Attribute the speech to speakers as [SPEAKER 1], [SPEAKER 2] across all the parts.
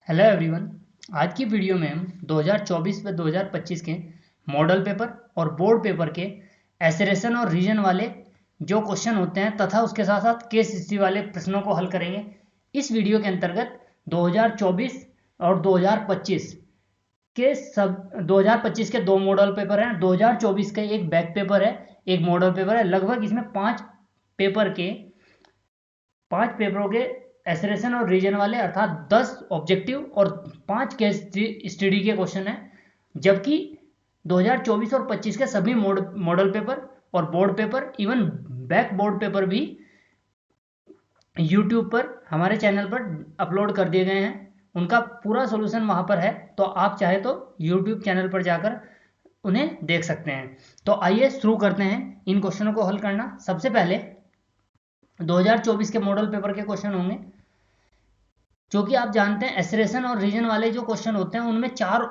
[SPEAKER 1] Hello everyone. आज की video में हम 2024 व 2025 के मॉडल पेपर और बोर्ड पेपर के एसरेशन और रीजन वाले जो क्वेश्चन होते हैं तथा उसके साथ साथ केस हिस्ट्री वाले प्रश्नों को हल करेंगे। इस वीडियो के अंतर्गत 2024 और 2025 के 2025 के दो मॉडल पेपर हैं, 2024 का एक बैक पेपर है, एक मॉडल पेपर है। लगभग इसमें पांच पेपरों के एसरेशन और रीजन वाले अर्थात 10 ऑब्जेक्टिव और 5 केस स्टडी के क्वेश्चन हैं। जबकि 2024 और 25 के सभी मॉडल पेपर और board paper even back board paper भी यूट्यूब पर हमारे चैनल पर अपलोड कर दिए गए हैं। उनका पूरा सोल्यूशन वहां पर है, तो आप चाहे तो यूट्यूब चैनल पर जाकर उन्हें देख सकते हैं। तो आइए शुरू करते हैं इन क्वेश्चनों को हल करना। सबसे पहले 2024 के मॉडल पेपर के क्वेश्चन होंगे, जो कि आप जानते हैं एसरेशन और रीजन वाले जो क्वेश्चन होते हैं उनमें 4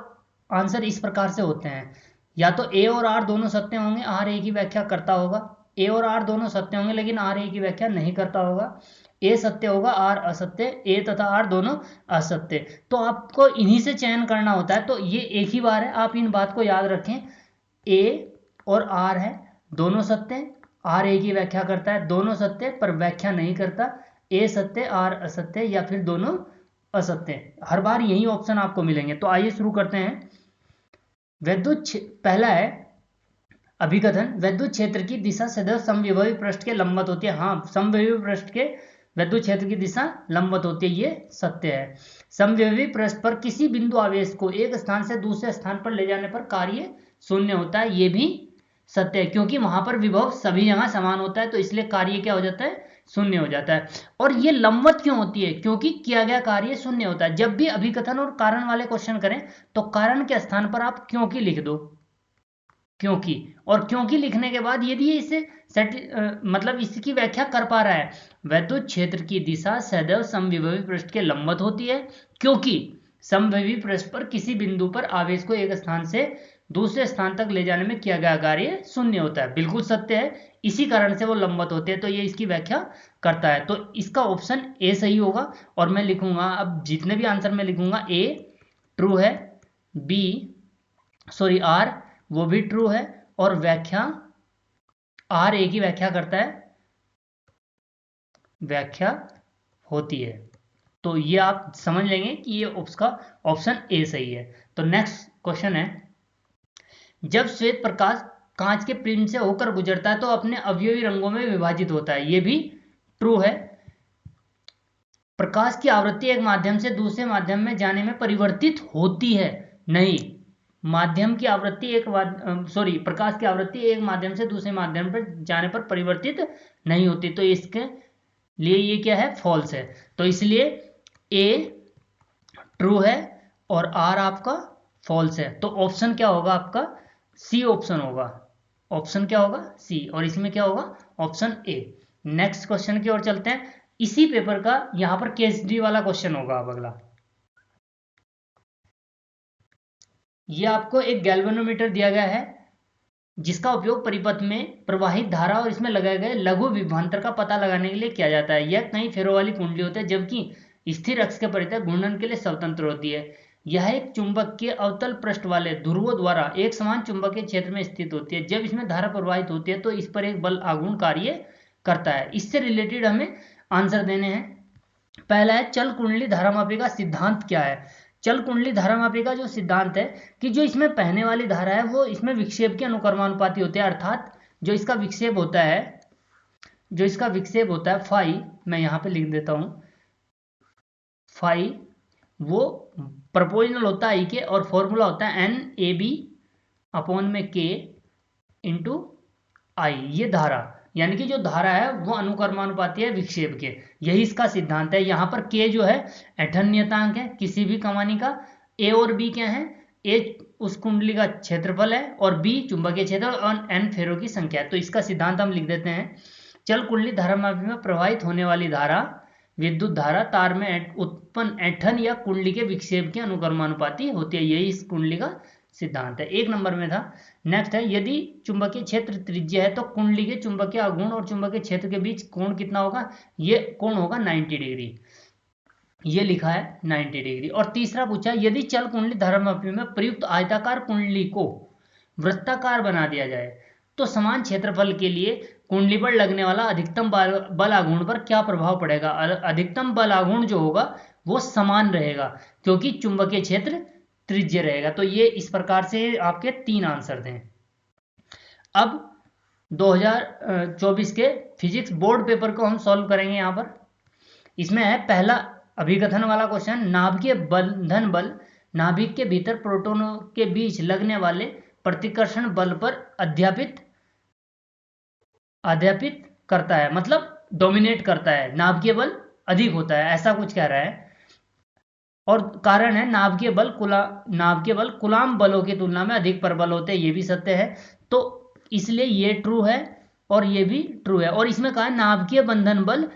[SPEAKER 1] आंसर इस प्रकार से होते हैं। या तो ए और आर दोनों सत्य होंगे, आर ए की व्याख्या करता होगा। ए और आर दोनों सत्य होंगे लेकिन आर ए की व्याख्या नहीं करता होगा। ए सत्य होगा, आर असत्य, ए तथा आर दोनों असत्य। तो आपको इन्हीं से चयन करना होता है। तो ये एक ही बार है, आप इन बात को याद रखें। ए और आर है, दोनों सत्य। आर ए की व्याख्या करता है, दोनों सत्य पर व्याख्या नहीं करता। ए सत्य, आर असत्य, या फिर दोनों असत्य। हर बार यही ऑप्शन आपको मिलेंगे। तो आइए शुरू करते हैं। पहला है अभिकथन, वैद्युत क्षेत्र की दिशा सदैव समविभवी पृष्ठ के लंबवत होती है। हाँ, समविभवी पृष्ठ के वैद्युत क्षेत्र की दिशा लंबवत होती है, ये सत्य है। समविभवी पृष्ठ पर किसी बिंदु आवेश को एक स्थान से दूसरे स्थान पर ले जाने पर कार्य शून्य होता है, ये भी सत्य है, क्योंकि वहां पर विभव सभी जगह समान होता है, तो इसलिए कार्य क्या हो जाता है, शून्य हो जाता है। और ये लंबवत क्यों होती है, क्योंकि किया गया कार्य शून्य होता है। जब भी अभिकथन और कारण वाले क्वेश्चन करें तो कारण के स्थान पर आप क्योंकि लिख दो, क्योंकि, और क्योंकि लिखने के बाद यदि इसे मतलब इसकी व्याख्या कर पा रहा है, वैद्युत क्षेत्र की दिशा सदैव समविभवी पृष्ठ के लंबवत होती है, क्योंकि समविभवी पृष्ठ पर किसी बिंदु पर आवेश को एक स्थान से दूसरे स्थान तक ले जाने में किया गया कार्य शून्य होता है। बिल्कुल सत्य है, इसी कारण से वो लंबवत होते हैं, तो ये इसकी व्याख्या करता है। तो इसका ऑप्शन ए सही होगा। और मैं लिखूंगा, अब जितने भी आंसर मैं लिखूंगा, ए ट्रू है, बी सॉरी आर वो भी ट्रू है, और व्याख्या आर ए की व्याख्या करता है, व्याख्या होती है। तो ये आप समझ लेंगे कि ये उसका ऑप्शन ए सही है। तो नेक्स्ट क्वेश्चन है, जब श्वेत प्रकाश कांच के प्रिज्म से होकर गुजरता है तो अपने अवयवी रंगों में विभाजित होता है, ये भी ट्रू है। प्रकाश की आवृत्ति एक माध्यम से दूसरे माध्यम में जाने में परिवर्तित होती है, नहीं। माध्यम की आवृत्ति प्रकाश की आवृत्ति एक माध्यम से दूसरे माध्यम पर जाने पर परिवर्तित नहीं होती, तो इसके लिए ये क्या है, फॉल्स है। तो इसलिए ए ट्रू है और आर आपका फॉल्स है। तो ऑप्शन क्या होगा आपका, सी ऑप्शन होगा। ऑप्शन क्या होगा, सी, और इसमें क्या होगा, ऑप्शन ए। नेक्स्ट क्वेश्चन की ओर चलते हैं। इसी पेपर का यहां पर केएसडी वाला क्वेश्चन होगा। अब अगला, ये आपको एक गैल्वेनोमीटर दिया गया है, जिसका उपयोग परिपथ में प्रवाहित धारा और इसमें लगाए गए लघु विभवांतर का पता लगाने के लिए किया जाता है। यह कई फेरों वाली कुंडली होती है, जबकि स्थिर अक्ष के परितः घूर्णन के लिए स्वतंत्र होती है। यह एक चुंबक के अवतल पृष्ठ वाले ध्रुवों द्वारा एक समान चुंबकीय क्षेत्र में स्थित होती है। जब इसमें धारा प्रवाहित होती है तो इस पर एक बल आघूर्ण कार्य करता है। इससे रिलेटेड हमें आंसर देने हैं। पहला है, चल कुंडली धारामापी का सिद्धांत क्या है। चल कुंडली धारामापी का जो सिद्धांत है कि जो इसमें बहने वाली धारा है वो इसमें विक्षेप के अनुक्रमानुपाती होती है, अर्थात जो इसका विक्षेप होता है फाई, मैं यहां पे लिख देता हूं, फाई वो प्रोपोर्शनल होता है ई के, और फॉर्मूला होता है एन ए बी अपॉन में के इंटू आई। ये धारा, यानी कि जो धारा है वो अनुक्रमानुपाती है विक्षेप के, यही इसका सिद्धांत है। यहां पर के जो है ऐंठन नियतांक है किसी भी कमानी का, ए और बी क्या है, ए उस कुंडली का क्षेत्रफल है और बी चुंबकीय क्षेत्र और एन फेरों की संख्या है। तो इसका सिद्धांत हम लिख देते हैं, चल कुंडली धारामापी में प्रवाहित होने वाली धारा, विद्युत धारा तार में उत्पन्न ऐंठन या कुंडली के विक्षेप के अनुक्रमानुपाती होती है, यही इस कुंडली का सिद्धांत है। एक नंबर में था। नेक्स्ट है, यदि चुंबकीय क्षेत्र त्रिज्य है तो कुंडली के चुंबकीय आघूर्ण और चुंबकीय क्षेत्र के बीच कोण कितना होगा, ये कोण होगा 90 डिग्री। ये लिखा है 90 डिग्री। और तीसरा पूछा, यदि चल कुंडली धरामापी में प्रयुक्त आयताकार कुंडली को वृत्ताकार बना दिया जाए तो समान क्षेत्रफल के लिए कुंडली पर लगने वाला अधिकतम बल आघूर्ण पर क्या प्रभाव पड़ेगा। अधिकतम बल आघूर्ण जो होगा वो समान रहेगा क्योंकि चुंबकीय क्षेत्र त्रिज्य रहेगा। तो ये इस प्रकार से आपके 3 आंसर थे। अब 2024 के फिजिक्स बोर्ड पेपर को हम सॉल्व करेंगे। यहाँ पर इसमें है पहला अभिकथन वाला क्वेश्चन, नाभिकीय बंधन बल नाभिक के भीतर प्रोटोनों के बीच लगने वाले प्रतिकर्षण बल पर अध्यापित करता है, मतलब डोमिनेट करता है, नाभिकीय बल अधिक होता है, ऐसा कुछ कह रहा है। और कारण है नाभिकीय बल कूलाम बलों की तुलना में अधिक प्रबल होते हैं, ये भी सत्य है। तो इसलिए ये ट्रू है और ये भी ट्रू है। और इसमें कहा है नाभिकीय बंधन बल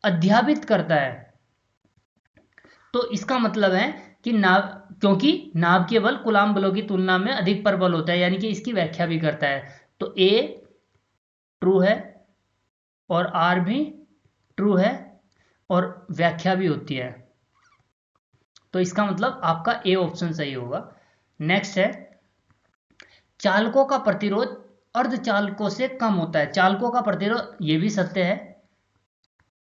[SPEAKER 1] अध्यापित करता है, तो इसका मतलब है कि क्योंकि नाभिकीय बल कूलाम बलों की तुलना में अधिक प्रबल होता है, यानी कि इसकी व्याख्या भी करता है। तो ए ट्रू है और आर भी ट्रू है और व्याख्या भी होती है, तो इसका मतलब आपका ए ऑप्शन सही होगा। नेक्स्ट है, चालकों का प्रतिरोध अर्धचालकों से कम होता है। चालकों का प्रतिरोध, ये भी सत्य है,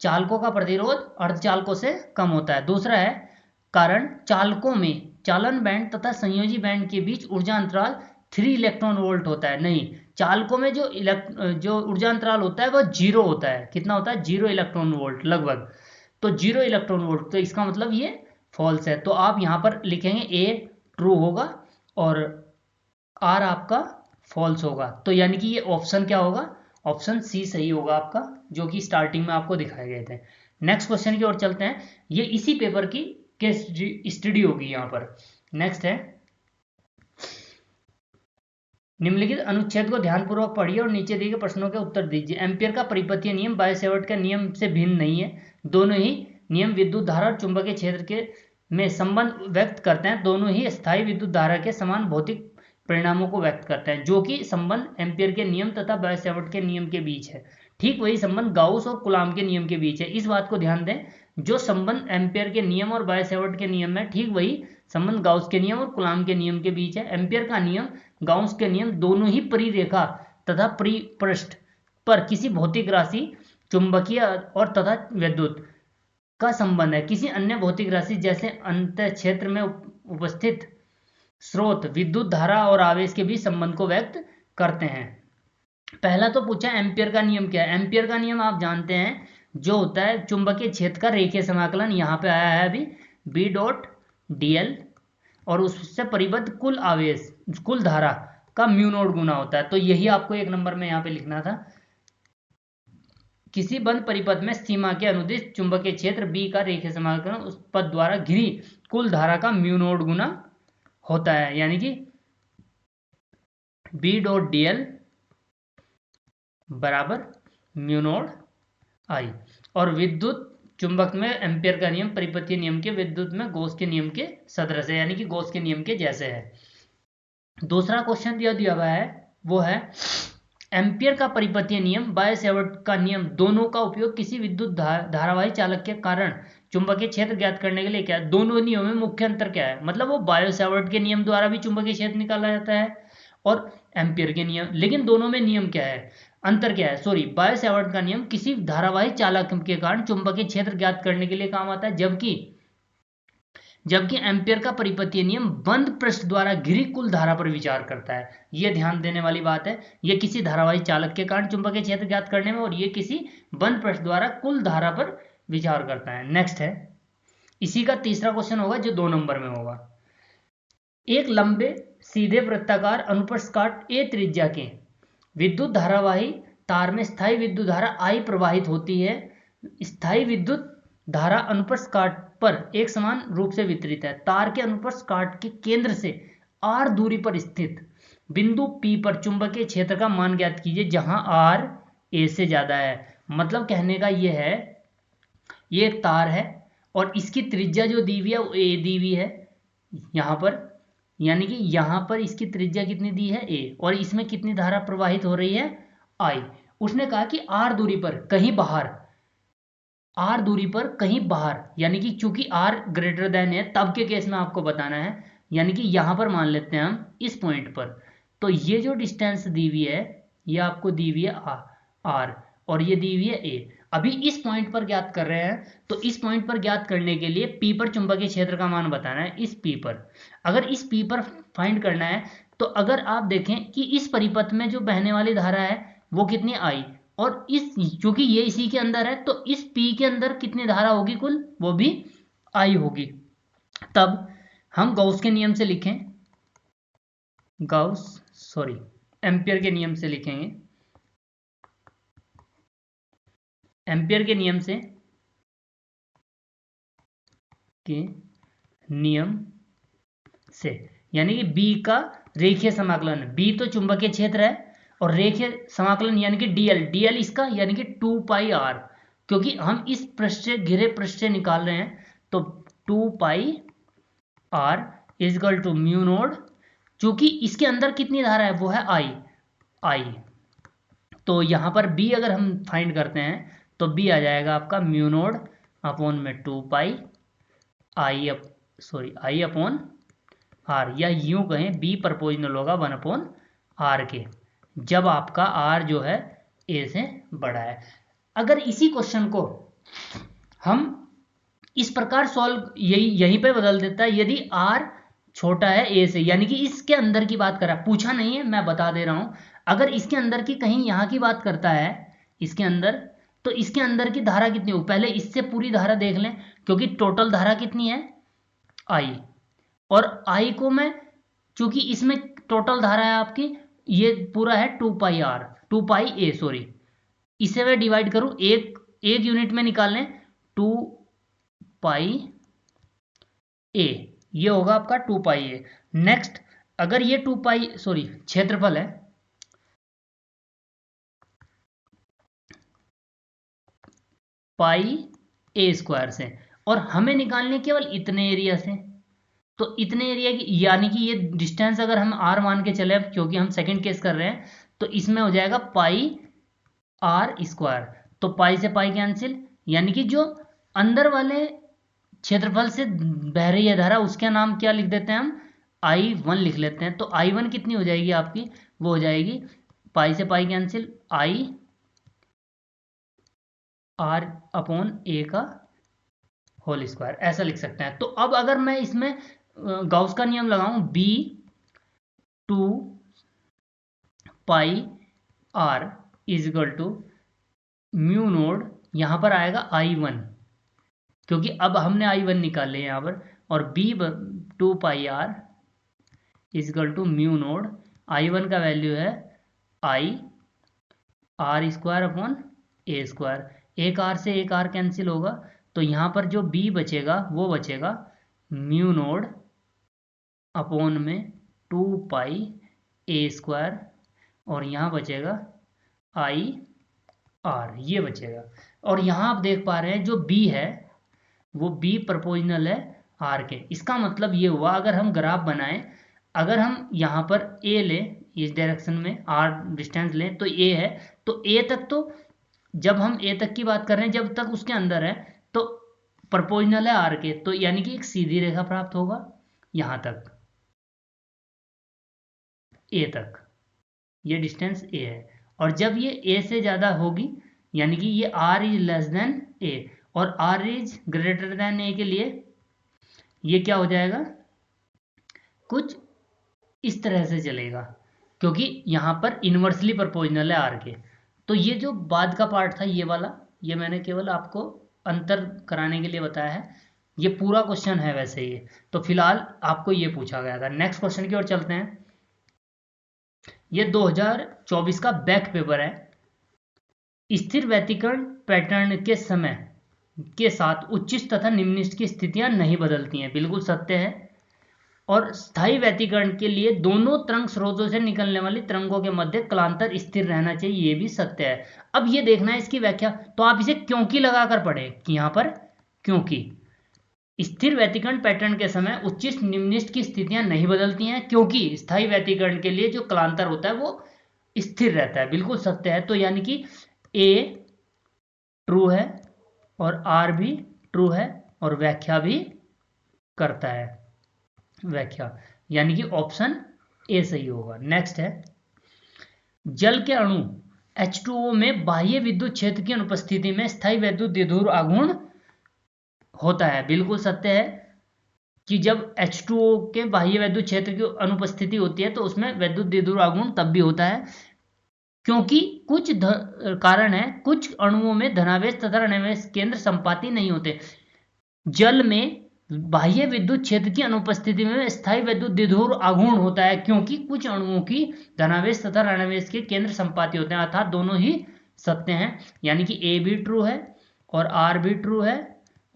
[SPEAKER 1] चालकों का प्रतिरोध अर्धचालकों से कम होता है। दूसरा है, कारण चालकों में चालन बैंड तथा संयोजी बैंड के बीच ऊर्जा अंतराल 3 इलेक्ट्रॉन वोल्ट होता है। नहीं, चालकों में जो ऊर्जा अंतराल होता है वह 0 होता है। कितना होता है? 0 इलेक्ट्रॉन वोल्ट लगभग। तो 0 इलेक्ट्रॉन वोल्ट, तो इसका मतलब ये फॉल्स है। तो आप यहां पर लिखेंगे ए ट्रू होगा और आर आपका फॉल्स होगा। तो यानी कि ये ऑप्शन क्या होगा? ऑप्शन सी सही होगा आपका, जो कि स्टार्टिंग में आपको दिखाए गए थे। नेक्स्ट क्वेश्चन की ओर चलते हैं। ये इसी पेपर की केस स्टडी होगी यहां पर। नेक्स्ट है, निम्नलिखित अनुच्छेद को ध्यानपूर्वक पढ़िए और नीचे दिए गए प्रश्नों के उत्तर दीजिए। एम्पियर का परिपथीय नियम बायो-सेवर्ट के नियम से भिन्न नहीं है। दोनों ही नियम विद्युत धारा और चुंबकीय क्षेत्र के में संबंध व्यक्त करते हैं। दोनों ही स्थायी विद्युत धारा के समान भौतिक परिणामों को व्यक्त करते हैं। जो कि संबंध एम्पियर के नियम तथा बायो-सेवर्ट के नियम के बीच है, ठीक वही संबंध गाउस और कूलाम के नियम के बीच है। इस बात को ध्यान दें, जो संबंध एम्पियर के नियम और बायो-सेवर्ट के नियम में, ठीक वही संबंध गाउस के नियम और कूलाम के नियम के बीच है। एम्पियर का नियम, गाउस के नियम दोनों ही परिरेखा तथा परिपृष्ठ पर किसी भौतिक राशि, चुंबकीय और तथा विद्युत का संबंध है। किसी अन्य भौतिक राशि जैसे अंतः क्षेत्र में उपस्थित स्रोत, विद्युत धारा और आवेश के बीच संबंध को व्यक्त करते हैं। पहला तो पूछा एम्पियर का नियम क्या है। एम्पियर का नियम आप जानते हैं, जो होता है चुंबकीय क्षेत्र का रेखीय समाकलन, यहाँ पे आया है अभी B डॉट dl, और उससे परिबद्ध कुल आवेश, कुल धारा का म्यू नोड गुना होता है। तो यही आपको 1 नंबर में यहाँ पे लिखना था। किसी बंद परिपथ में सीमा के अनुदिश चुंबकीय क्षेत्र B का रेखीय समाकलन उस पथ द्वारा घिरी कुल धारा का म्यू नोड गुना होता है, यानी कि B डॉट dl बराबर म्यू नोड I। और विद्युत चुंबक में एम्पियर का नियम परिपथीय नियम के, विद्युत में गॉस के नियम के सदृश है, यानी कि गॉस के नियम के जैसे है। दूसरा क्वेश्चन दिया हुआ है, वो है एम्पियर का परिपथीय नियम, बायो-सेवर्ट का नियम, दोनों का उपयोग किसी विद्युत धारावाही चालक के कारण चुंबकीय क्षेत्र ज्ञात करने के लिए क्या है। दोनों नियमों में मुख्य अंतर क्या है? मतलब वो बायो-सेवर्ट के नियम द्वारा भी चुंबकीय क्षेत्र निकाला जाता है और एम्पियर के नियम, लेकिन दोनों में नियम क्या है, अंतर क्या है? सॉरी, बायो-सेवर्ट का नियम किसी धारावाही चालक के कारण चुंबकीय क्षेत्र ज्ञात करने के लिए काम आता है, जबकि एम्पियर का परिपथीय नियम बंद पृष्ठ द्वारा घिरी कुल धारा पर विचार करता है। यह ध्यान देने वाली बात है। यह किसी धारावाही चालक के कारण चुंबकीय क्षेत्र ज्ञात करने में, और यह किसी बंद पृष्ठ द्वारा कुल धारा पर विचार करता है। नेक्स्ट है, इसी का तीसरा क्वेश्चन होगा जो 2 नंबर में होगा। एक लंबे सीधे वृत्ताकार अनुप्रस्थ काट ए त्रिज्या के विद्युत धारावाही तार में स्थायी विद्युत धारा I प्रवाहित होती है। स्थायी विद्युत धारा अनुप्रस्थ काट पर एक समान रूप से वितरित है। तार के अनुप्रस्थ काट के केंद्र से r दूरी पर स्थित बिंदु P पर चुंबकीय क्षेत्र का मान ज्ञात कीजिए, जहां r a से ज्यादा है। मतलब कहने का यह है, ये एक तार है और इसकी त्रिज्या जो दी हुई है वो a दी हुई है यहां पर, यानी कि यहां पर इसकी त्रिज्या कितनी दी है a, और इसमें कितनी धारा प्रवाहित हो रही है I। उसने कहा कि r दूरी पर कहीं बाहर आर दूरी पर कहीं बाहर, यानी कि चूंकि आर ग्रेटर देन है तब के केस में आपको बताना है, यानी कि यहां पर मान लेते हैं हम इस पॉइंट पर। तो ये जो डिस्टेंस दी हुई है ये आपको दी हुई है आर, और ये दी हुई है ए। अभी इस पॉइंट पर ज्ञात कर रहे हैं, तो इस पॉइंट पर ज्ञात करने के लिए पी पर चुंबकीय क्षेत्र का मान बताना है। इस पी पर, अगर इस पी पर फाइंड करना है, तो अगर आप देखें कि इस परिपथ में जो बहने वाली धारा है वो कितनी आई, और इस चूंकि ये इसी के अंदर है तो इस पी के अंदर कितनी धारा होगी कुल, वो भी आई होगी। तब हम गॉस के नियम से लिखें, एम्पियर के नियम से लिखेंगे। एम्पियर के नियम से यानी कि बी का रेखीय समाकलन, बी तो चुंबकीय क्षेत्र है, और रेखीय समाकलन यानी कि डीएल इसका यानी कि 2 पाई आर, क्योंकि हम इस पृष्ठ से घिरे पृष्ठ से निकाल रहे हैं, तो 2 pi R is equal to mu nought, चूंकि इसके अंदर कितनी धारा है वो है आई। तो यहां पर बी अगर हम फाइंड करते हैं तो बी आ जाएगा आपका म्यू नोड अपॉन में 2 पाई आई अपॉन आर, या यूं कहें बी प्रपोजनल होगा 1 अपॉन आर के, जब आपका आर जो है ए से बड़ा है। अगर इसी क्वेश्चन को हम इस प्रकार सॉल्व यहीं पे बदल देता है, यदि आर छोटा है ए से, यानी कि इसके अंदर की बात कर रहा है, पूछा नहीं है मैं बता दे रहा हूं, अगर इसके अंदर की कहीं यहां की बात करता है इसके अंदर, तो इसके अंदर की धारा कितनी हो, पहले इससे पूरी धारा देख लें, क्योंकि टोटल धारा कितनी है आई, और आई को मैं चूंकि इसमें टोटल धारा है आपकी ये पूरा है 2 पाई आर 2 पाई ए इसे मैं डिवाइड करूं एक यूनिट में निकाल लें, 2 पाई ए, ये होगा आपका 2 पाई ए। नेक्स्ट अगर ये 2 पाई क्षेत्रफल है, पाई ए स्क्वायर से, और हमें निकालने केवल इतने एरिया से, तो इतने एरिया की यानी कि ये डिस्टेंस अगर हम आर मान के चले, क्योंकि हम सेकंड केस कर रहे हैं, तो इसमें हो जाएगा पाई आर स्क्वायर, तो पाई से पाई कैंसिल, यानी कि जो अंदर वाले क्षेत्रफल से बह रही है धारा उसका नाम क्या लिख देते हैं हम, I1 लिख लेते हैं। तो I1 कितनी हो जाएगी आपकी, वो हो जाएगी पाई से pi cancel I R upon a का होल स्क्वायर, ऐसा लिख सकते हैं। तो अब अगर मैं इसमें गॉस का नियम लगाऊं, B 2 pi R equal to mu naught, यहां पर आएगा I1, क्योंकि अब हमने I1 निकाल लिया यहां पर, और B 2 pi R is equal to mu naught, I1 का वैल्यू है I R square upon A square, एक आर से एक आर कैंसिल होगा, तो यहां पर जो बी बचेगा वो बचेगा म्यू नोड अपॉन में 2 पाई ए स्क्वायर, और यहां बचेगा आई आर, ये बचेगा। और यहां आप देख पा रहे हैं जो बी है वो बी प्रोपोर्शनल है आर के, इसका मतलब ये हुआ अगर हम ग्राफ बनाएं, अगर हम यहाँ पर ए लें इस डायरेक्शन में आर डिस्टेंस लें तो ए है, तो ए तक, तो जब हम ए तक की बात कर रहे हैं जब तक उसके अंदर है तो प्रोपोर्शनल है आर के, तो यानी कि एक सीधी रेखा प्राप्त होगा यहाँ तक, ए तक, ये डिस्टेंस ए है, और जब ये ए से ज़्यादा होगी यानी कि ये आर इज लेस देन ए और आर इज ग्रेटर देन ए के लिए ये क्या हो जाएगा, कुछ इस तरह से चलेगा, क्योंकि यहां पर इनवर्सली प्रोपोर्शनल है आर के। तो ये जो बाद का पार्ट था ये वाला, ये मैंने केवल आपको अंतर कराने के लिए बताया है, ये पूरा क्वेश्चन है वैसे ये, तो फिलहाल आपको ये पूछा गया था। नेक्स्ट क्वेश्चन की ओर चलते हैं। ये 2024 का बैक पेपर है। स्थिर व्यतिकरण पैटर्न के समय के साथ उच्चिष्ट तथा निम्निष्ट की स्थितियां नहीं बदलती हैं, बिल्कुल सत्य है। और स्थायी व्यतिकरण के लिए दोनों तरंग स्रोतों से निकलने वाली तरंगों के मध्य कलांतर स्थिर रहना चाहिए, ये भी सत्य है। अब ये देखना है इसकी व्याख्या, तो आप इसे क्योंकि लगाकर पढ़े कि यहां पर क्योंकि स्थिर व्यतिकरण पैटर्न के समय उच्चिष्ट निम्निष्ट की स्थितियां नहीं बदलती हैं, क्योंकि स्थायी व्यतिकरण के लिए जो कलांतर होता है वो स्थिर रहता है, बिल्कुल सत्य है। तो यानी कि ए ट्रू है और आर भी ट्रू है और व्याख्या भी करता है, व्याख्या, यानी कि ऑप्शन ए सही होगा। नेक्स्ट है, जल के अणु H2O में बाह्य विद्युत क्षेत्र की अनुपस्थिति में स्थायी वैद्युत द्विध्रुव आघूर्ण होता है। बिल्कुल सत्य है कि जब H2O के बाह्य वैद्युत क्षेत्र की अनुपस्थिति होती है तो उसमें वैद्युत द्विध्रुव आघूर्ण तब भी होता है, क्योंकि कुछ कारण है, कुछ अणुओं में धनावेश तथा ऋणावेश केंद्र संपाती नहीं होते। जल में बाह्य विद्युत क्षेत्र की अनुपस्थिति में स्थायी वैद्युत द्विध्रुव आघूर्ण होता है, क्योंकि कुछ अणुओं की धनावेश तथा ऋणावेश के केंद्र संपाती होते हैं, अर्थात दोनों ही सत्य हैं, यानी कि ए भी ट्रू है और आर भी ट्रू है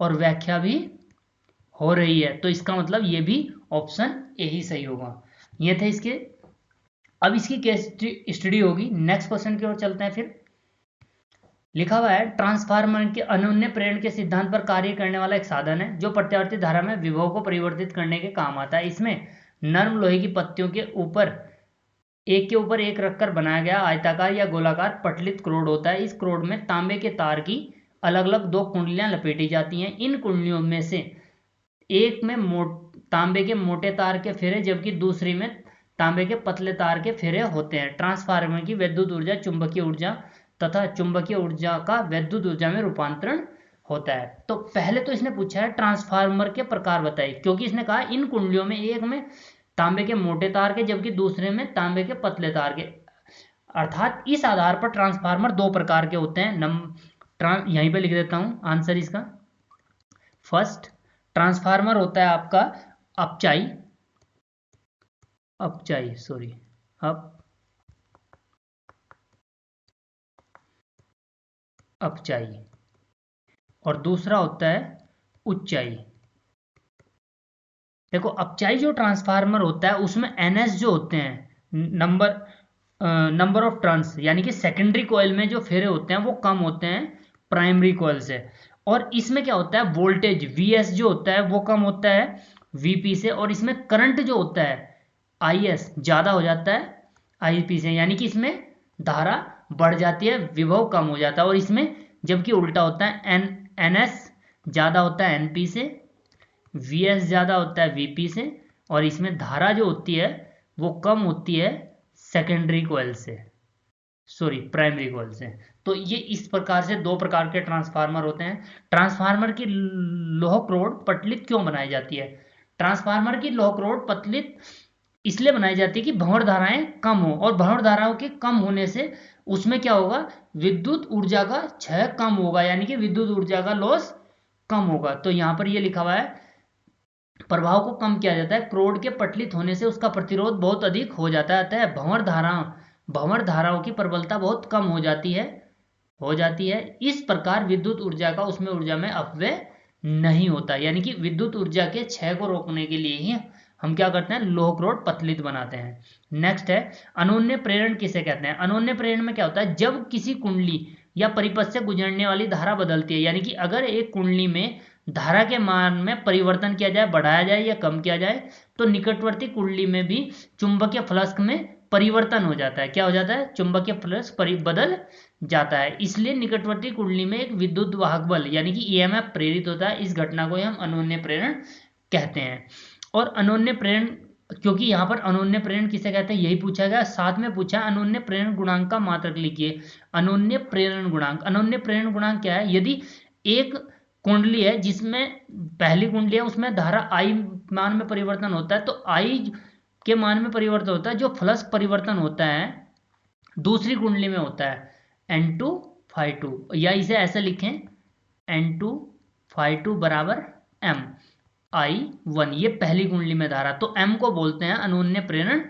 [SPEAKER 1] और व्याख्या भी हो रही है। तो इसका मतलब ये भी ऑप्शन ए ही सही होगा। ये थे इसके। अब इसकी केस स्टडी होगी। नेक्स्ट क्वेश्चन की ओर चलते हैं। फिर लिखा हुआ है, ट्रांसफार्मर के अनन्य प्रेरण के सिद्धांत पर कार्य करने वाला एक साधन है जो प्रत्यावर्ती धारा में विभव को परिवर्तित करने के काम आता है। इसमें नर्म लोहे की पत्तियों के ऊपर एक रखकर बनाया गया आयताकार या गोलाकार पटलित क्रोड होता है। इस क्रोड में तांबे के तार की अलग अलग दो कुंडलियां लपेटी जाती हैं। इन कुंडलियों में से एक में तांबे के मोटे तार के फेरे जबकि दूसरी में तांबे के पतले तार के फेरे होते हैं। ट्रांसफार्मर की विद्युत ऊर्जा चुंबकीय ऊर्जा तथा चुंबकीय ऊर्जा का विद्युत ऊर्जा में रूपांतरण होता है। तो पहले तो इसने पूछा है ट्रांसफार्मर के प्रकार बताइए, क्योंकि इसने कहा इन कुंडलियों में एक में तांबे के मोटे तार के जबकि दूसरे में तांबे के पतले तार के, अर्थात इस आधार पर ट्रांसफार्मर दो प्रकार के होते हैं। यहीं पे लिख देता हूं आंसर इसका। फर्स्ट ट्रांसफार्मर होता है आपका अपचाई और दूसरा होता है उच्चाई। देखो अपचाई जो ट्रांसफार्मर होता है उसमें NS जो होते हैं नंबर ऑफ टर्न्स, यानी कि सेकेंडरी कॉइल में जो फेरे होते हैं वो कम होते हैं प्राइमरी कॉइल से। और इसमें क्या होता है, वोल्टेज VS जो होता है वो कम होता है VP से, और इसमें करंट जो होता है IS ज़्यादा हो जाता है IP से, यानी कि इसमें धारा बढ़ जाती है, विभव कम हो जाता है। और इसमें जबकि उल्टा होता है, NS ज़्यादा होता है NP से, VS ज़्यादा होता है VP से, और इसमें धारा जो होती है वो कम होती है सेकेंडरी कॉइल से, प्राइमरी कॉइल से। तो ये इस प्रकार से दो प्रकार के ट्रांसफार्मर होते हैं। ट्रांसफार्मर की लौह क्रोड पटलित क्यों बनाई जाती है? ट्रांसफार्मर की लौह क्रोड पतलित इसलिए बनाई जाती है कि भंवर धाराएं कम हो, और भंवर धाराओं के कम होने से उसमें क्या होगा, विद्युत ऊर्जा का क्षय कम होगा, यानी कि विद्युत ऊर्जा का लॉस कम होगा। तो यहां पर ये लिखा हुआ है प्रभाव को कम किया जाता है, क्रोड के पटलित होने से उसका प्रतिरोध बहुत अधिक हो जाता है, अतः भंवर धाराओं की प्रबलता बहुत कम हो जाती है। इस प्रकार विद्युत ऊर्जा का उसमें ऊर्जा में अपव्यय नहीं होता, यानी कि विद्युत ऊर्जा के क्षय को रोकने के लिए ही हम क्या करते हैं, लौह क्रोड पतलित बनाते हैं। नेक्स्ट है अनोन्य प्रेरण किसे कहते हैं? अनोन्य प्रेरण में क्या होता है, जब किसी कुंडली या परिपथ से गुजरने वाली धारा बदलती है, यानी कि अगर एक कुंडली में धारा के मान में परिवर्तन किया जाए, बढ़ाया जाए या कम किया जाए, तो निकटवर्ती कुंडली में भी चुंबकीय फ्लक्स में परिवर्तन हो जाता है। क्या हो जाता है, चुंबकीय फ्लक्स बदल जाता है। इसलिए निकटवर्ती कुंडली में एक विद्युत वाहक बल यानी कि EMF प्रेरित होता है। इस घटना को हम अनोन्य प्रेरण कहते हैं। और अनोन्य प्रेरण, क्योंकि यहाँ पर अनोन्य प्रेरण किसे कहते हैं यही पूछा गया, साथ में पूछा अनोन्य प्रेरण गुणांक का मात्रक लिखिए। अनोन्य प्रेरण गुणांक क्या है, यदि एक कुंडली है जिसमें पहली कुंडली है उसमें धारा I मान में परिवर्तन होता है, तो I के मान में परिवर्तन होता है, जो फ्लक्स परिवर्तन होता है दूसरी कुंडली में होता है N2 या इसे ऐसे लिखें N2 बराबर M I1, ये पहली कुंडली में धारा, तो M को बोलते हैं अनोन्य प्रेरण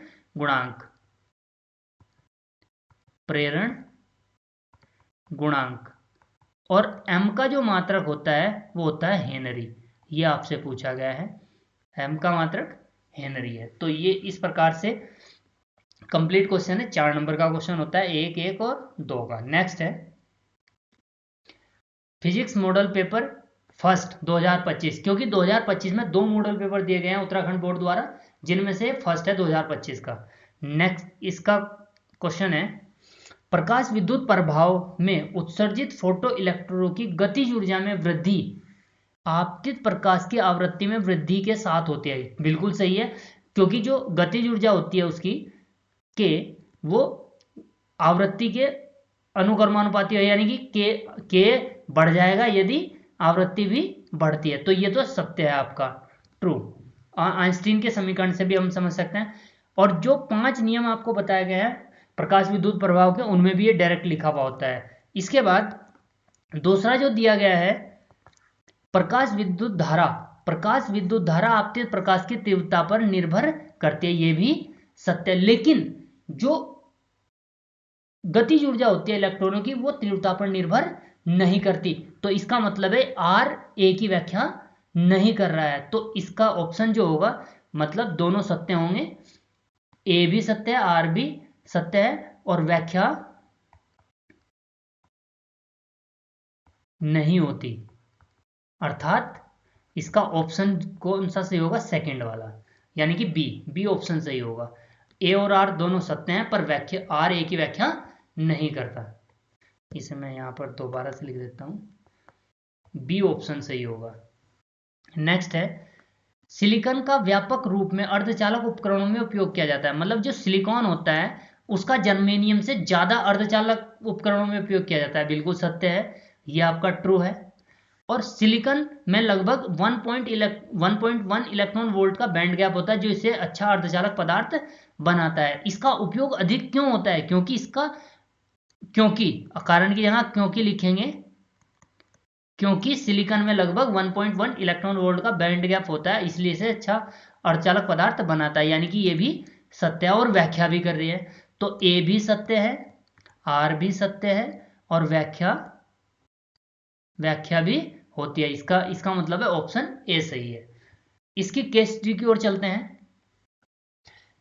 [SPEAKER 1] गुणांक। और M का जो मात्रक होता है वो होता है हेनरी। ये आपसे पूछा गया है, M का मात्रक हेनरी है। तो ये इस प्रकार से कंप्लीट क्वेश्चन है। 4 नंबर का क्वेश्चन होता है, 1, 1 और 2 का। नेक्स्ट है फिजिक्स मॉडल पेपर फर्स्ट 2025, क्योंकि 2025 में 2 मॉडल पेपर दिए गए हैं उत्तराखंड बोर्ड द्वारा, जिनमें से फर्स्ट है 2025 का। नेक्स्ट इसका क्वेश्चन है प्रकाश विद्युत प्रभाव में उत्सर्जित फोटो इलेक्ट्रॉनों की गतिज ऊर्जा में वृद्धि आपतित प्रकाश की आवृत्ति में वृद्धि के साथ होती है। बिल्कुल सही है, क्योंकि जो गतिज ऊर्जा होती है उसकी के वो आवृत्ति के अनुक्रमानुपाती है, यानी कि के बढ़ जाएगा यदि आवृत्ति भी बढ़ती है। तो ये तो सत्य है आपका, ट्रू। आइंस्टीन के समीकरण से भी हम समझ सकते हैं। और जो 5 नियम आपको बताए गए हैं प्रकाश विद्युत प्रभाव के, उनमें भी ये डायरेक्ट लिखा हुआ होता है। इसके बाद दूसरा जो दिया गया है, प्रकाश विद्युत धारा आपतित प्रकाश की तीव्रता पर निर्भर करती है, ये भी सत्य है। लेकिन जो गतिज ऊर्जा होती है इलेक्ट्रॉनों की वो तीव्रता पर निर्भर नहीं करती। तो इसका मतलब है आर ए की व्याख्या नहीं कर रहा है। तो इसका ऑप्शन जो होगा, मतलब दोनों सत्य होंगे, ए भी सत्य है आर भी सत्य है, और व्याख्या नहीं होती। अर्थात इसका ऑप्शन कौन सा सही होगा, सेकंड वाला, यानी कि बी ऑप्शन सही होगा। ए और आर दोनों सत्य हैं पर व्याख्या आर ए की व्याख्या नहीं करता। इसे मैं यहां पर दोबारा से लिख देता हूं, बी ऑप्शन सही होगा। नेक्स्ट है, सिलिकॉन का व्यापक रूप में अर्धचालक उपकरणों में उपयोग किया जाता है। मतलब जो सिलिकॉन होता है उसका जर्मेनियम से ज्यादा अर्धचालक उपकरणों में उपयोग किया जाता है। बिल्कुल सत्य है, यह आपका ट्रू है। और सिलिकॉन में लगभग 1.1 इलेक्ट्रॉन वोल्ट का बैंड गैप होता है, जो इसे अच्छा अर्धचालक पदार्थ बनाता है। इसका उपयोग अधिक क्यों होता है, क्योंकि कारण की जगह क्योंकि लिखेंगे, क्योंकि सिलिकॉन में लगभग 1.1 इलेक्ट्रॉन वोल्ट का बैंड गैप होता है, इसलिए इसे अच्छा अर्धचालक पदार्थ बनाता है। यानी कि ये भी सत्य है और व्याख्या भी कर रही है। तो ए भी सत्य है, आर भी सत्य है, और व्याख्या भी होती है। इसका मतलब है ऑप्शन ए सही है। इसकी केस स्टडी की ओर चलते हैं।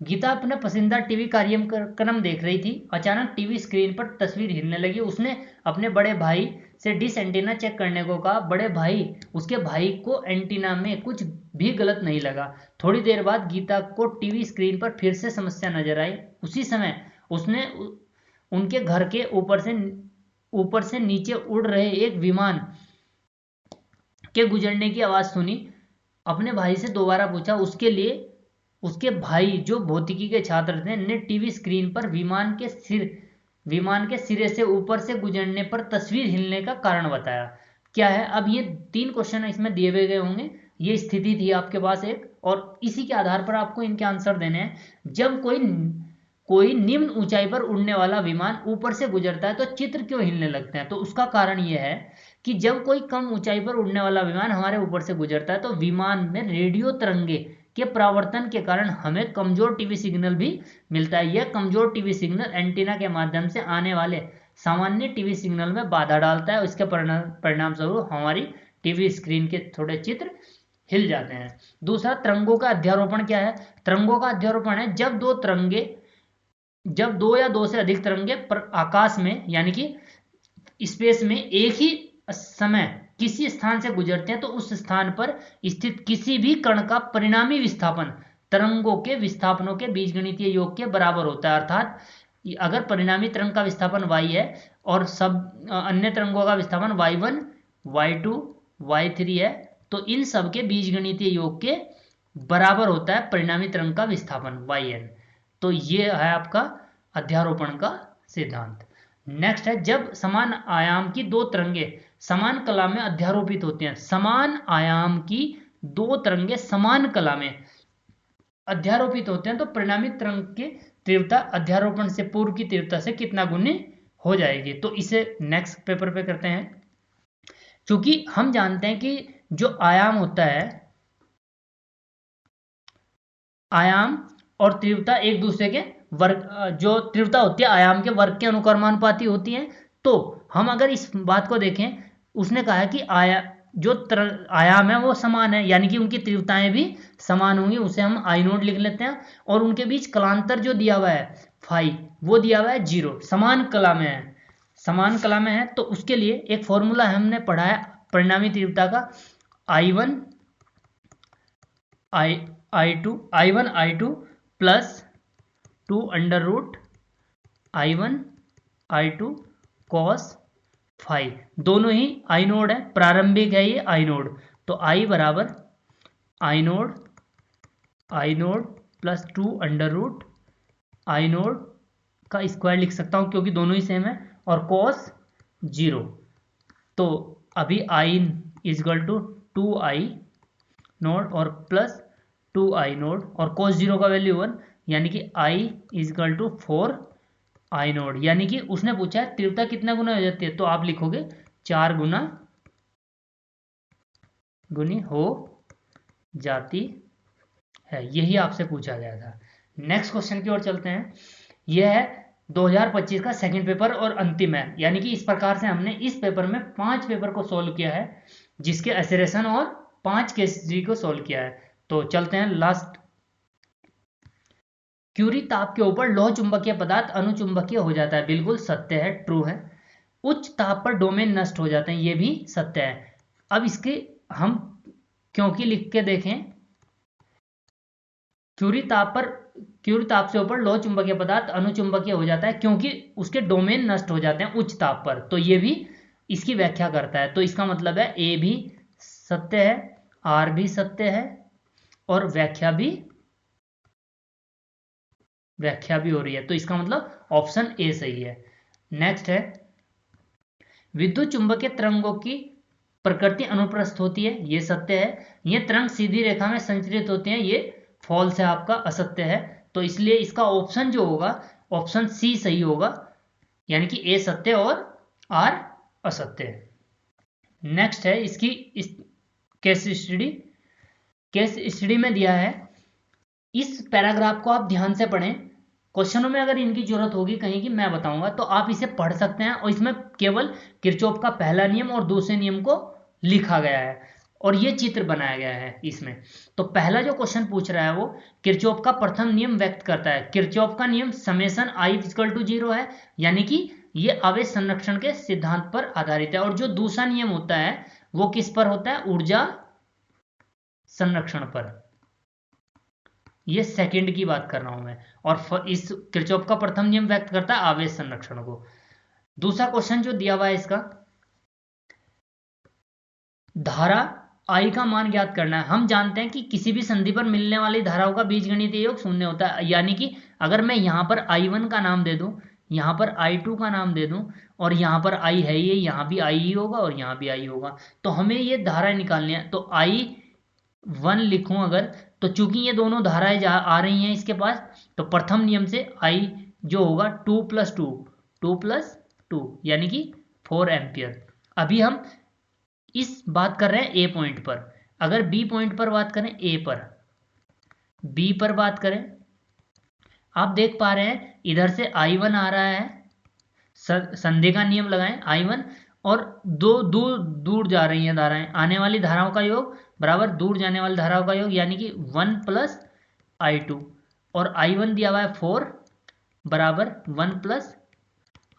[SPEAKER 1] गीता अपने पसंदीदा टीवी कार्यक्रम देख रही थी। अचानक टीवी स्क्रीन पर तस्वीर हिलने लगी। उसने अपने बड़े भाई से डिश एंटीना चेक करने को कहा। उसके भाई को एंटीना में कुछ भी गलत नहीं लगा। थोड़ी देर बाद गीता को टीवी स्क्रीन पर फिर से समस्या नजर आई। उसी समय उसने उनके घर के ऊपर से नीचे उड़ रहे एक विमान के गुजरने की आवाज सुनी। अपने भाई से दोबारा पूछा। उसके भाई जो भौतिकी के छात्र थे ने टीवी स्क्रीन पर विमान के सिरे से ऊपर से गुजरने पर तस्वीर हिलने का कारण बताया। क्या है, अब ये 3 क्वेश्चन इसमें दिए हुए गए होंगे। ये स्थिति थी आपके पास एक, और इसी के आधार पर आपको इनके आंसर देने हैं। जब कोई निम्न ऊंचाई पर उड़ने वाला विमान ऊपर से गुजरता है तो चित्र क्यों हिलने लगते हैं। तो उसका कारण यह है कि जब कोई कम ऊंचाई पर उड़ने वाला विमान हमारे ऊपर से गुजरता है तो विमान में रेडियो तरंगे के परावर्तन के कारण हमें कमजोर टीवी सिग्नल भी मिलता है। यह कमजोर टीवी सिग्नल एंटीना के माध्यम से आने वाले सामान्य टीवी सिग्नल में बाधा डालता है। इसके परिणाम स्वरूप हमारी टीवी स्क्रीन के थोड़े चित्र हिल जाते हैं। दूसरा, तरंगों का अध्यारोपण क्या है। तरंगों का अध्यारोपण है जब दो या दो से अधिक तरंगे आकाश में यानी कि स्पेस में एक ही समय किसी स्थान से गुजरते हैं तो उस स्थान पर स्थित किसी भी कण का परिणामी विस्थापन तरंगों के विस्थापनों के बीजगणितीय योग के बराबर होता है। अर्थात अगर परिणामी तरंग का विस्थापन y है और सब अन्य तरंगों का विस्थापन y1, y2, y3 है, तो इन सब के बीजगणितीय योग के बराबर होता है परिणामी तरंग का विस्थापन yn। तो ये है आपका अध्यारोपण का सिद्धांत। नेक्स्ट है, जब समान आयाम की 2 तरंगे समान कला में अध्यारोपित होती हैं। समान आयाम की 2 तरंगे समान कला में अध्यारोपित होते हैं तो परिणामी तरंग की तीव्रता अध्यारोपण से पूर्व की तीव्रता से कितना गुनी हो जाएगी। तो इसे नेक्स्ट पेपर पे करते हैं। क्योंकि हम जानते हैं कि जो आयाम होता है, आयाम और तीव्रता एक दूसरे के वर्ग, जो तीव्रता होती है आयाम के वर्ग के अनुक्रमानुपाती होती है। तो हम अगर इस बात को देखें, उसने कहा है कि आयाम है वो समान है, यानी कि उनकी तीव्रताएं भी समान होंगी। उसे हम आई नोट लिख लेते हैं। और उनके बीच कलांतर जो दिया हुआ है फाई, वो दिया हुआ है 0। समान कला में है तो उसके लिए एक फॉर्मूला हमने पढ़ा है परिणामी तीव्रता का, I1 I2 plus 2 under root I1 I2 cos phi, दोनों ही आई नोड है, प्रारंभिक है ये आई नोड, तो I बराबर I nought plus 2 under root I nought का स्क्वायर लिख सकता हूं क्योंकि दोनों ही सेम है, और cos 0, तो अभी I equal to 2i naught और प्लस 2i नोड, और cos 0 का वैल्यू 1, यानी कि I equal to 4i node, यानी कि उसने पूछा है तीव्रता कितना गुना हो जाती है, तो आप लिखोगे 4 गुनी हो जाती है, यही आपसे पूछा गया था। नेक्स्ट क्वेश्चन की ओर चलते हैं। यह है 2025 का सेकंड पेपर और अंतिम है, यानी कि इस प्रकार से हमने इस पेपर में 5 पेपर को सॉल्व किया है, जिसके एसेरेशन और 5 केस जी को सॉल्व किया है। तो चलते हैं लास्ट। क्यूरी ताप के ऊपर लौह चुंबकीय पदार्थ अनुचुंबकीय हो जाता है, बिल्कुल सत्य है, ट्रू है। उच्च ताप पर डोमेन नष्ट हो जाते हैं, ये भी सत्य है। अब इसके हम क्योंकि लिख के देखें, क्यूरी ताप से ऊपर लौह चुंबकीय पदार्थ अनुचुंबकीय हो जाता है क्योंकि उसके डोमेन नष्ट हो जाते हैं उच्च ताप पर, तो ये भी इसकी व्याख्या करता है। तो इसका मतलब है ए भी सत्य है, आर भी सत्य है, और व्याख्या भी हो रही है, तो इसका मतलब ऑप्शन ए सही है। नेक्स्ट है, विद्युत चुंबकीय तरंगों की प्रकृति अनुप्रस्थ होती है, ये सत्य है। ये तरंग सीधी रेखा में संचरित होते हैं, ये फॉल्स है, आपका असत्य है। तो इसलिए इसका ऑप्शन जो होगा, ऑप्शन सी सही होगा, यानी कि ए सत्य और आर असत्य है। नेक्स्ट है इसकी केस स्टडी में दिया है, इस पैराग्राफ को आप ध्यान से पढ़ें, क्वेश्चनों में अगर इनकी जरूरत होगी कहीं की मैं बताऊंगा, तो आप इसे पढ़ सकते हैं, और इसमें केवल किरचॉफ का पहला नियम और दूसरे नियम को लिखा गया है, और ये चित्र बनाया गया है इसमें। तो पहला जो क्वेश्चन पूछ रहा है वो किरचॉफ का प्रथम नियम व्यक्त करता है। किरचॉफ का नियम समेशन I इक्वल टू 0 है, यानी कि ये आवेश संरक्षण के सिद्धांत पर आधारित है। और जो दूसरा नियम होता है वो किस पर होता है, ऊर्जा संरक्षण पर, ये सेकंड की बात कर रहा हूं मैं, और इस किरचॉफ का प्रथम नियम व्यक्त करता है आवेश संरक्षण को। दूसरा क्वेश्चन जो दिया हुआ है इसका, धारा I का मान ज्ञात करना है। हम जानते हैं कि किसी भी संधि पर मिलने वाली धाराओं का बीजगणितीय योग शून्य होता है, यानी कि अगर मैं यहां पर I1 का नाम दे दूं, यहां पर I2 का नाम दे दूं, और यहां पर I है ये, यहां भी I ही होगा और यहां भी I होगा, तो हमें ये धारा निकालनी है। तो I1 लिखूं अगर, तो चूंकि ये दोनों धाराएं आ रही हैं इसके पास, तो प्रथम नियम से I जो होगा 2 + 2 यानी कि 4 एम्पियर। अभी हम इस बात कर रहे हैं ए पॉइंट पर, अगर बी पॉइंट पर बात करें, ए पर, बी पर बात करें, आप देख पा रहे हैं इधर से I1 आ रहा है, संधि का नियम लगाएं I1, और दो दूर दूर जा रही हैं धाराएं, आने वाली धाराओं का योग बराबर दूर जाने वाली धाराओं का योग, यानी कि 1 + I2, और I1 दिया हुआ है 4 बराबर 1 +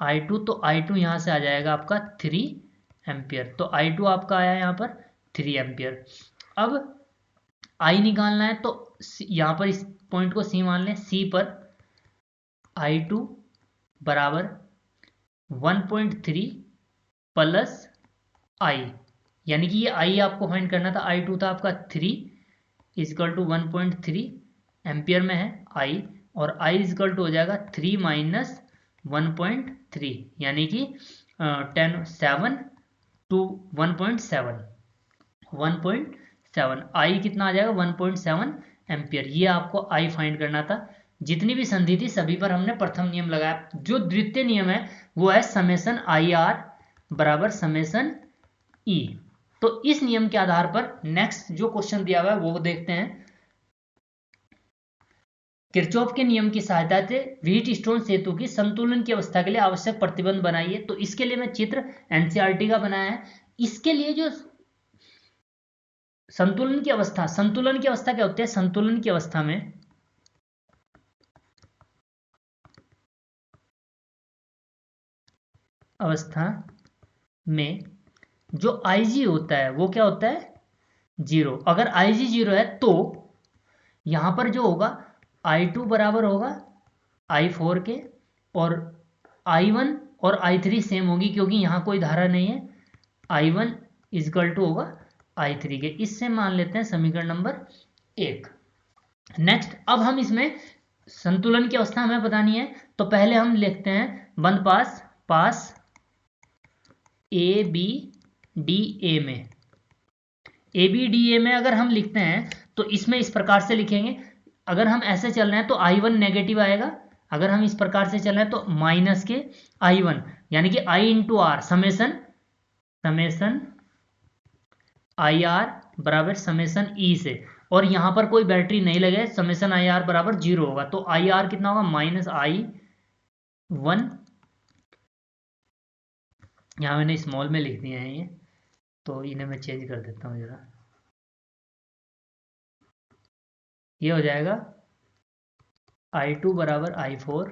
[SPEAKER 1] I2, तो I2 यहां से आ जाएगा आपका 3 एम्पियर। तो I2 आपका आया यहाँ पर 3 एम्पियर। अब I निकालना है, तो यहाँ पर इस पॉइंट को C मान लें, C पर I2 बराबर 1.3 + I, यानी कि ये I आपको फाइंड करना था, I2 था आपका 3 इजकल टू 1.3 एम्पियर में है I, और I इजकल टू हो जाएगा 3 - 1.3, यानी कि 7 to 1.7 I कितना आ जाएगा 1.7 एम्पियर। ये आपको I फाइंड करना था। जितनी भी संधि थी सभी पर हमने प्रथम नियम लगाया। जो द्वितीय नियम है वो है समेशन IR बराबर समेशन E। तो इस नियम के आधार पर नेक्स्ट जो क्वेश्चन दिया हुआ है वो देखते हैं। किरचॉफ के नियम की सहायता से व्हीटस्टोन सेतु की संतुलन की अवस्था के लिए आवश्यक प्रतिबंध बनाइए। तो इसके लिए मैं चित्र एनसीईआरटी का बनाया है। इसके लिए जो संतुलन की अवस्था क्या होती है, संतुलन की अवस्था में जो IG होता है वो क्या होता है 0। अगर IG 0 है तो यहां पर जो होगा I2 बराबर होगा I4 के, और I1 और I3 सेम होगी क्योंकि यहाँ कोई धारा नहीं है, I1 इजकल टू होगा I3 के। इससे मान लेते हैं समीकरण नंबर 1। नेक्स्ट, अब हम इसमें संतुलन की अवस्था हमें बतानी है, तो पहले हम लिखते हैं बंद पास ए बी डी ए में। ए बी डी ए में अगर हम लिखते हैं तो इसमें इस प्रकार से लिखेंगे, अगर हम ऐसे चल रहे हैं तो I1 नेगेटिव आएगा, अगर हम इस प्रकार से चल रहे हैं तो माइनस के I1, यानी कि I into R summation I R बराबर समेसन ई से, और यहां पर कोई बैटरी नहीं लगे, समेसन आई आर बराबर 0 होगा, तो आई आर कितना होगा -I1। यहां मैंने स्मॉल में लिख दिए हैं ये, तो इन्हें मैं चेंज कर देता हूं जरा, ये हो जाएगा I2 बराबर I4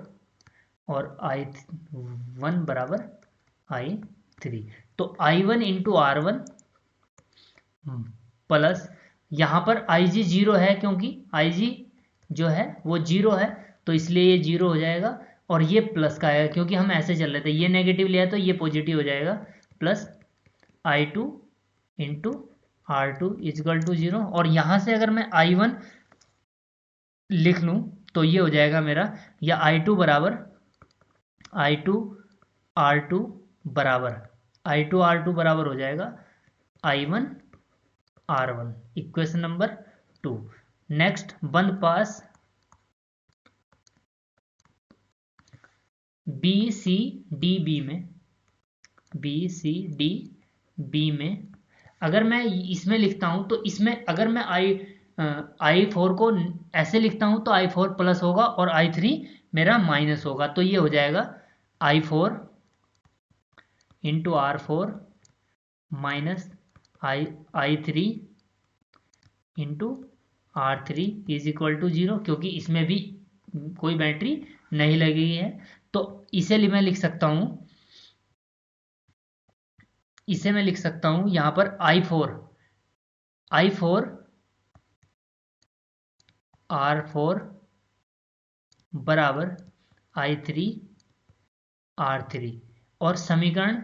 [SPEAKER 1] और I1 बराबर I3। तो I1 इंटू R1 प्लस यहाँ पर IG 0 है, क्योंकि IG जो है वो 0 है, तो इसलिए ये 0 हो जाएगा, और ये प्लस का आएगा क्योंकि हम ऐसे चल रहे थे, ये नेगेटिव लिया तो ये पॉजिटिव हो जाएगा, plus I2 into R2 is equal to 0, और यहाँ से अगर मैं I1 लिख लूँ तो ये हो जाएगा मेरा, या I2 बराबर I2 R2 बराबर हो जाएगा I1 R1, equation number 2। Next, बंद पास बी सी डी बी में अगर मैं इसमें लिखता हूं तो इसमें अगर मैं I4 को ऐसे लिखता हूं तो I4 प्लस होगा और I3 मेरा माइनस होगा, तो ये हो जाएगा I4 into R4 minus I3 into R3 is equal to 0, क्योंकि इसमें भी कोई बैटरी नहीं लगी है, तो इसे मैं लिख सकता हूं यहां पर I4 R4 बराबर I3 R3, और समीकरण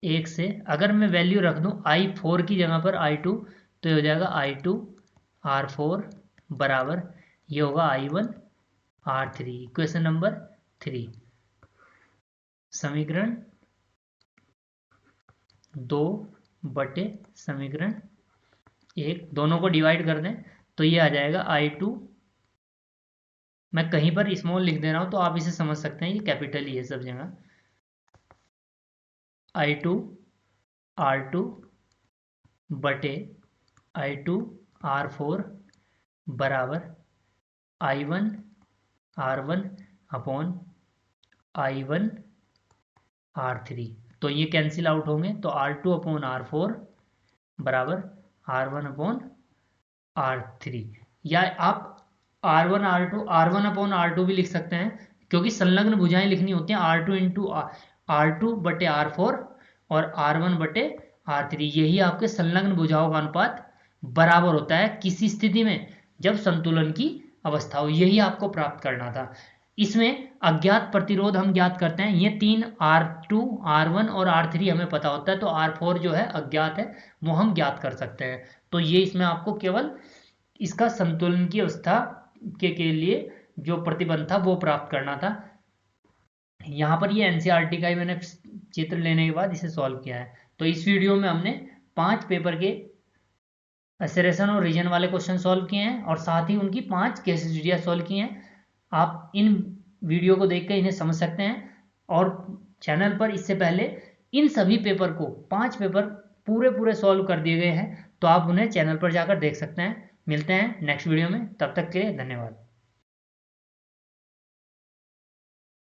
[SPEAKER 1] 1 से अगर मैं वैल्यू रख दूं I4 की जगह पर I2, तो ये हो जाएगा I2 R4 बराबर, ये होगा I1 R3, इक्वेशन नंबर 3। समीकरण 2 बटे समीकरण 1, दोनों को डिवाइड कर दें तो ये आ जाएगा I2, मैं कहीं पर स्मॉल लिख दे रहा हूं तो आप इसे समझ सकते हैं, ये कैपिटल ही है सब जगह, I2 R2 बटे I2 R4 बराबर I1 R1 upon I1 R3, तो ये कैंसिल आउट होंगे, तो R2 अपॉन R4 बराबर R1 अपॉन R3, या आप R1 अपॉन R2 भी लिख सकते हैं, क्योंकि संलग्न भुजाएं लिखनी होती हैं, R2 इंटू R2 बटे R4 और R1 बटे R3, यही आपके संलग्न भुजाओं का अनुपात बराबर होता है किसी स्थिति में, जब संतुलन की अवस्था हो, यही आपको प्राप्त करना था। इसमें अज्ञात प्रतिरोध हम ज्ञात करते हैं, ये 3 R2 R1 और R3 हमें पता होता है, तो R4 जो है अज्ञात है, वो हम ज्ञात कर सकते हैं, तो ये इसमें आपको केवल इसका संतुलन की अवस्था के लिए जो प्रतिबंध था वो प्राप्त करना था। यहाँ पर ये NCERT का ही मैंने चित्र लेने के बाद इसे सॉल्व किया है। तो इस वीडियो में हमने 5 पेपर के एसेरेशन और रीजन वाले क्वेश्चन सॉल्व किए हैं, और साथ ही उनकी 5 केस स्टडियाँ सॉल्व की हैं। आप इन वीडियो को देख कर इन्हें समझ सकते हैं, और चैनल पर इससे पहले इन सभी पेपर को 5 पेपर पूरे सॉल्व कर दिए गए हैं, तो आप उन्हें चैनल पर जाकर देख सकते हैं। मिलते हैं नेक्स्ट वीडियो में, तब तक के लिए धन्यवाद।